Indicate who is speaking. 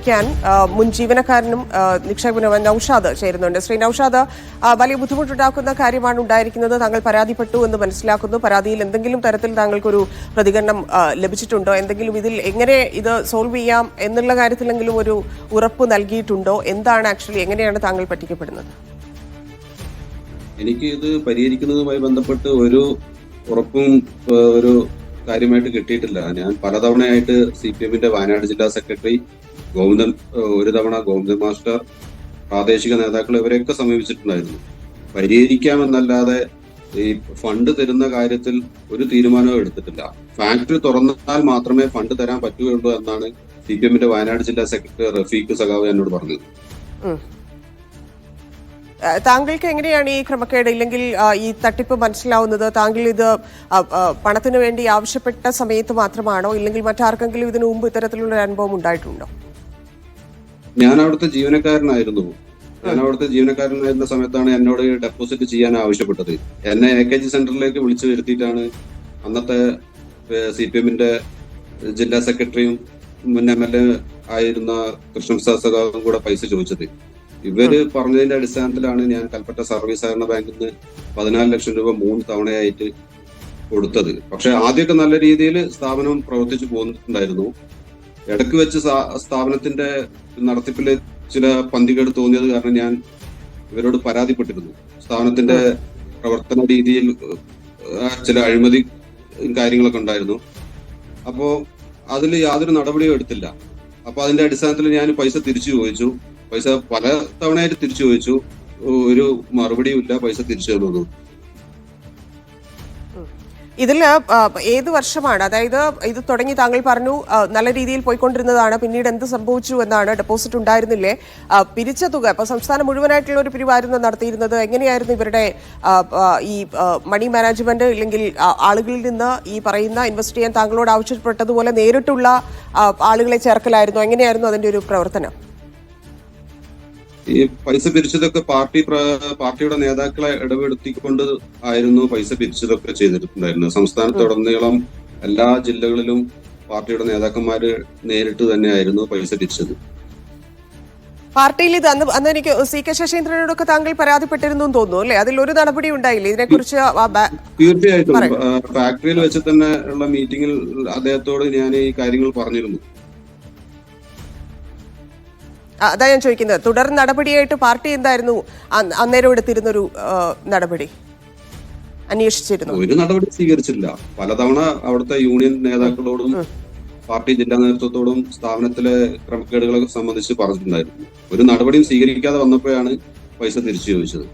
Speaker 1: സംസാരിക്കാൻ മുൻ ജീവനക്കാരനും നിക്ഷേപകനുമായ നൌഷാദ് ചേരുന്നുണ്ട്. ശ്രീ നൌഷാദ്, വലിയ ബുദ്ധിമുട്ടുണ്ടാക്കുന്ന കാര്യമാണ് ഉണ്ടായിരിക്കുന്നത്. താങ്കൾ പരാതിപ്പെട്ടു എന്ന് മനസ്സിലാക്കുന്നു. പരാതിയിൽ എന്തെങ്കിലും തരത്തിൽ താങ്കൾക്കൊരു പ്രതികരണം ലഭിച്ചിട്ടുണ്ടോ? എന്തെങ്കിലും ഇതിൽ എങ്ങനെ ഇത് സോൾവ് ചെയ്യാം എന്നുള്ള കാര്യത്തിലെങ്കിലും ഒരു ഉറപ്പ് നൽകിയിട്ടുണ്ടോ? എന്താണ് ആക്ച്വലി, എങ്ങനെയാണ് താങ്കൾ പറ്റിക്കപ്പെടുന്നത്?
Speaker 2: എനിക്ക് ഇത് പരിഹരിക്കുന്നതുമായി ബന്ധപ്പെട്ട് ഒരു ഉറപ്പും ഒരു കാര്യമായിട്ട് കിട്ടിയിട്ടില്ല. ഞാൻ പലതവണയായിട്ട് CPM-ന്റെ വയനാട് ജില്ലാ സെക്രട്ടറി ഗോവിന്ദൻ, ഒരു തവണ ഗോവിന്ദൻ മാസ്റ്റർ, പ്രാദേശിക നേതാക്കൾ ഇവരെയൊക്കെ സമീപിച്ചിട്ടുണ്ടായിരുന്നു. പരിഹരിക്കാമെന്നല്ലാതെ ഈ ഫണ്ട് തരുന്ന കാര്യത്തിൽ ഒരു തീരുമാനവും എടുത്തിട്ടില്ല. ഫാക്ടറി തുറന്നാൽ മാത്രമേ ഫണ്ട് തരാൻ പറ്റുകയുള്ളൂ എന്നാണ് CPM-ന്റെ വയനാട് ജില്ലാ സെക്രട്ടറി റഫീഖ് സഖാവ് എന്നോട് പറഞ്ഞത്.
Speaker 1: താങ്കൾക്ക് എങ്ങനെയാണ് ഈ ക്രമക്കേട് ഇല്ലെങ്കിൽ ഈ തട്ടിപ്പ് മനസ്സിലാവുന്നത്? താങ്കൾ ഇത് പണത്തിന് വേണ്ടി ആവശ്യപ്പെട്ട സമയത്ത് മാത്രമാണോ, ഇല്ലെങ്കിൽ മറ്റാർക്കെങ്കിലും ഇതിനു മുമ്പ് ഇത്തരത്തിലുള്ള ഒരു അനുഭവം ഉണ്ടായിട്ടുണ്ടോ?
Speaker 2: ഞാൻ അവിടുത്തെ ജീവനക്കാരനായിരുന്നു. സമയത്താണ് എന്നോട് ഡെപ്പോസിറ്റ് ചെയ്യാൻ ആവശ്യപ്പെട്ടത്. എന്നെ AKG സെന്ററിലേക്ക് വിളിച്ചു വരുത്തിയിട്ടാണ് അന്നത്തെ CPM-ന്റെ ജില്ലാ സെക്രട്ടറിയും മുൻ MLA ആയിരുന്ന കൃഷ്ണപ്രസാദ് സഖാവും കൂടെ പൈസ ചോദിച്ചത്. ഇവര് പറഞ്ഞതിന്റെ അടിസ്ഥാനത്തിലാണ് ഞാൻ കൽപ്പറ്റ സർവീസ് സഹകരണ ബാങ്കിൽ നിന്ന് 14 ലക്ഷം രൂപ 3 തവണയായിട്ട് കൊടുത്തത്. പക്ഷെ ആദ്യമൊക്കെ നല്ല രീതിയിൽ സ്ഥാപനം പ്രവർത്തിച്ചു പോകുന്നുണ്ടായിരുന്നു. ഇടയ്ക്ക് വെച്ച് സ്ഥാപനത്തിന്റെ നടത്തിപ്പില് ചില പന്തികേട് തോന്നിയത് കാരണം ഞാൻ ഇവരോട് പരാതിപ്പെട്ടിരുന്നു. സ്ഥാപനത്തിന്റെ പ്രവർത്തന രീതിയിൽ ചില അഴിമതി കാര്യങ്ങളൊക്കെ ഉണ്ടായിരുന്നു. അപ്പോ അതിൽ യാതൊരു നടപടിയും എടുത്തില്ല. അപ്പൊ അതിന്റെ അടിസ്ഥാനത്തിൽ ഞാൻ പൈസ തിരിച്ചു ചോദിച്ചു. പൈസ പല തവണയായിട്ട് തിരിച്ചു ചോദിച്ചു. ഒരു മറുപടിയും ഇല്ല. പൈസ തിരിച്ചു തന്നു.
Speaker 1: ഇതിൽ ഏത് വർഷമാണ്, അതായത് ഇത് തുടങ്ങി താങ്കൾ പറഞ്ഞു നല്ല രീതിയിൽ പോയിക്കൊണ്ടിരുന്നതാണ്, പിന്നീട് എന്ത് സംഭവിച്ചു എന്നാണ്? ഡെപ്പോസിറ്റ് ഉണ്ടായിരുന്നില്ലേ? പിരിച്ച തുക, ഇപ്പൊ സംസ്ഥാനം മുഴുവനായിട്ടുള്ള ഒരു പിരിവായിരുന്നു നടത്തിയിരുന്നത്. എങ്ങനെയായിരുന്നു ഇവരുടെ ഈ മണി മാനേജ്മെന്റ്, ഇല്ലെങ്കിൽ ആളുകളിൽ നിന്ന് ഈ പറയുന്ന ഇൻവെസ്റ്റ് ചെയ്യാൻ താങ്കളോട് ആവശ്യപ്പെട്ടതുപോലെ നേരിട്ടുള്ള ആളുകളെ ചേർക്കലായിരുന്നു? എങ്ങനെയായിരുന്നു അതിന്റെ ഒരു പ്രവർത്തനം?
Speaker 2: ഈ പൈസ പിരിച്ചതൊക്കെ പാർട്ടിയുടെ നേതാക്കളെ ഇടപെടുത്തിക്കൊണ്ട് ആയിരുന്നു പൈസ പിരിച്ചതൊക്കെ ചെയ്തിട്ടുണ്ടായിരുന്നത്. സംസ്ഥാനത്തുടനീളം എല്ലാ ജില്ലകളിലും പാർട്ടിയുടെ നേതാക്കന്മാര് നേരിട്ട് തന്നെയായിരുന്നു പൈസ പിരിച്ചത്.
Speaker 1: പാർട്ടിയിൽ ഇത് അന്ന് എനിക്ക് CK ശശീന്ദ്രനോടൊക്കെ താങ്കൾ പരാതിപ്പെട്ടിരുന്നു എന്ന് തോന്നുന്നു അല്ലെ? അതിൽ ഒരു നടപടി ഉണ്ടായില്ലേ ഇതിനെക്കുറിച്ച്?
Speaker 2: തീർച്ചയായിട്ടും ഫാക്ടറിയിൽ വെച്ച് തന്നെ ഉള്ള മീറ്റിംഗിൽ അദ്ദേഹത്തോട് ഞാൻ ഈ കാര്യങ്ങൾ പറഞ്ഞിരുന്നു.
Speaker 1: അതാ ഞാൻ ചോദിക്കുന്നത്, തുടർ നടപടിയായിട്ട് പാർട്ടി എന്തായിരുന്നു അന്നേരം എടുത്തിരുന്നൊരു നടപടി? അന്വേഷിച്ചിരുന്നു?
Speaker 2: ഒരു നടപടി സ്വീകരിച്ചില്ല. പലതവണ അവിടുത്തെ യൂണിയൻ നേതാക്കളോടും പാർട്ടി ജില്ലാ നേതൃത്വത്തോടും സ്ഥാപനത്തിലെ ക്രമക്കേടുകളെ സംബന്ധിച്ച് പറഞ്ഞിട്ടുണ്ടായിരുന്നു. ഒരു നടപടിയും സ്വീകരിക്കാതെ വന്നപ്പോഴാണ് പൈസ തിരിച്ചു ചോദിച്ചത്.